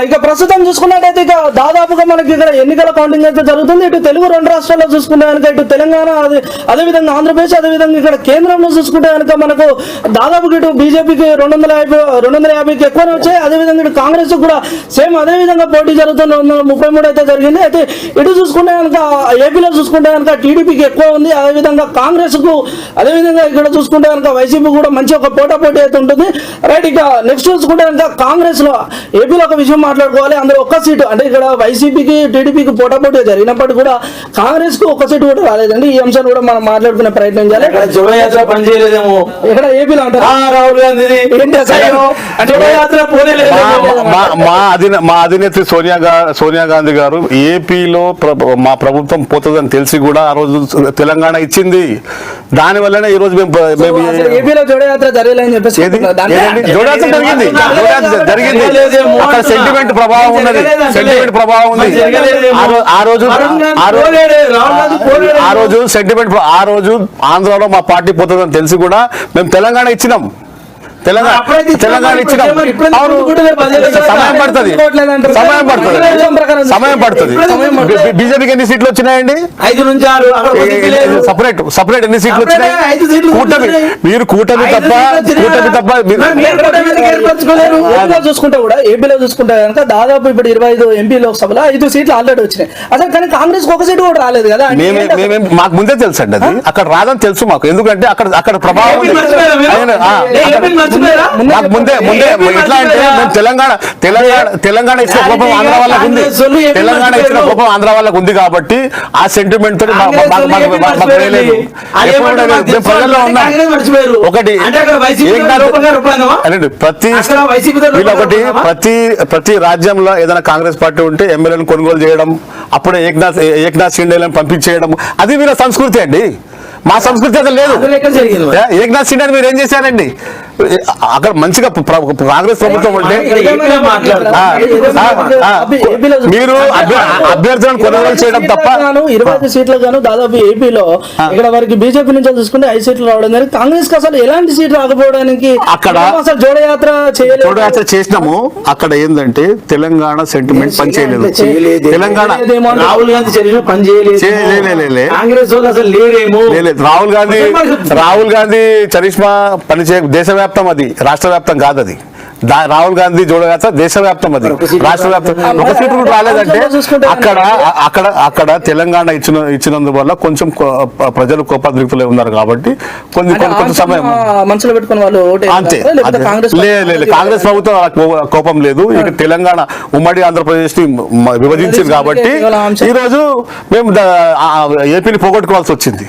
ఇక ప్రస్తుతం చూసుకున్నట్టయితే ఇక దాదాపుగా మనకి ఇక్కడ ఎన్నికల కౌంటింగ్ అయితే జరుగుతుంది. ఇటు తెలుగు రెండు రాష్ట్రాల్లో చూసుకుంటే కనుక ఇటు తెలంగాణ అదేవిధంగా ఆంధ్రప్రదేశ్ అదేవిధంగా ఇక్కడ కేంద్రంలో చూసుకుంటే కనుక మనకు దాదాపుగా ఇటు బీజేపీకి 250కి ఎక్కువనే వచ్చాయి. అదేవిధంగా ఇటు కాంగ్రెస్ కూడా సేమ్ అదేవిధంగా పోటీ జరుగుతుంది. 233 అయితే జరిగింది. అయితే ఇటు చూసుకుంటే కనుక ఏపీలో చూసుకుంటే కనుక టీడీపీకి ఎక్కువ ఉంది. అదేవిధంగా కాంగ్రెస్ కు అదేవిధంగా ఇక్కడ చూసుకుంటే కనుక వైసీపీ కూడా మంచి ఒక పోటీ అయితే ఉంటుంది. రైట్, ఇక నెక్స్ట్ చూసుకుంటే కనుక కాంగ్రెస్ లో ఏపీలో ఒక విషయం మాట్లాడుకోవాలి. అందులో ఒక్క సీటు అంటే ఇక్కడ వైసీపీకి టీడీపీకి పోటీ జరిగినప్పటికీ కూడా కాంగ్రెస్ కు ఒక్క సీటు కూడా రాలేదండి. ఈ అంశాన్ని కూడా మనం మాట్లాడుకునే ప్రయత్నం చేయాలి. ఇక్కడ ఏపీలో అంటారు రాహుల్ గాంధీ మా అధినేత్రి సోనియా గాంధీ గారు ఏపీలో మా ప్రభుత్వం పోతుందని తెలిసి కూడా ఆ రోజు తెలంగాణ ఇచ్చింది. దాని వల్లనే ఈ రోజు ఏపీలో జోడయాత్ర జరగలేదని చెప్పేసి జోడయాత్ర జరిగింది. అక్కడ సెంటిమెంట్ ప్రభావం ఉన్నది. ఆ రోజు ఆంధ్రాలో మా పార్టీ పోతుందని తెలిసి కూడా మేము తెలంగాణ ఇచ్చినాం. తెలంగాణ ఇచ్చినాం. సమయం పడుతుంది. బీజేపీకి ఎన్ని సీట్లు వచ్చినాయండి? 5 నుంచి 6. సపరేట్ ఎన్ని సీట్లు వచ్చినాయి? కూటమి తప్ప చూసుకుంటే కూడా ఏపీలో చూసుకుంటే కనుక దాదాపు ఇప్పుడు 25 ఎంపీ లోక్సభలో 5 సీట్లు ఆల్రెడీ వచ్చినాయి. అసలు కానీ కాంగ్రెస్ ఒక సీటు కూడా రాలేదు కదా. మాకు ముందే తెలుసు అండి, అది అక్కడ రాదని తెలుసు మాకు. ఎందుకంటే అక్కడ ప్రభావం ముందే ఎట్లా అంటే మేము తెలంగాణ ఇచ్చిన కోపం ఆంధ్ర వాళ్ళకు ఉంది. ఆంధ్ర వాళ్ళకు ఉంది కాబట్టి ఆ సెంటిమెంట్ తో ప్రజల్లో ఉన్నాం. ఒకటి ప్రతి రాజ్యంలో ఏదైనా కాంగ్రెస్ పార్టీ ఉంటే ఎమ్మెల్యేలను కొనుగోలు చేయడం, అప్పుడే ఏక్నాథ్ షిండేలను పంపించేయడం, అది వీళ్ళ సంస్కృతి అండి. మా సంస్కృతి అసలు లేదు. ఏక్నాథ్ షిండే మీరు ఏం చేశారండి? అక్కడ మంచిగా కాంగ్రెస్ ప్రభుత్వం ఉంటే మీరు అభ్యర్థులను కొనుగోలు చేయడం తప్ప 25 సీట్లు గాను దాదాపు ఏపీలో ఇక్కడ వరకు బీజేపీ నుంచి చూసుకుంటే 5 సీట్లు రావడం జరిగింది. కాంగ్రెస్ కి అసలు ఎలాంటి సీట్లు రాకపోవడానికి అక్కడ అసలు జోడయాత్ర చేసినాము. అక్కడ ఏంటంటే తెలంగాణ సెంటిమెంట్ పనిచేయలేదు. తెలంగాణ రాహుల్ గాంధీ రాహుల్ గాంధీ చరిష్మా పనిచే దేశవ్యాప్తం, అది రాష్ట్ర వ్యాప్తం కాదు. అది రాహుల్ గాంధీ జోడయాత్ర దేశవ్యాప్తం, అది రాష్ట్ర వ్యాప్తం. ఒక సీటు కూడా రాలేదంటే అక్కడ తెలంగాణ ఇచ్చినందువల్ల కొంచెం ప్రజలు కోపాద్రిక్తులే ఉన్నారు కాబట్టి కొంత సమయం మనసులో పెట్టుకున్న వాళ్ళు అంతే. లేదు, కాంగ్రెస్ ప్రభుత్వం కోపం లేదు. ఇక తెలంగాణ ఉమ్మడి ఆంధ్రప్రదేశ్ ని విభజించింది కాబట్టి ఈ రోజు మేము ఏపీని పోగొట్టుకోవాల్సి వచ్చింది.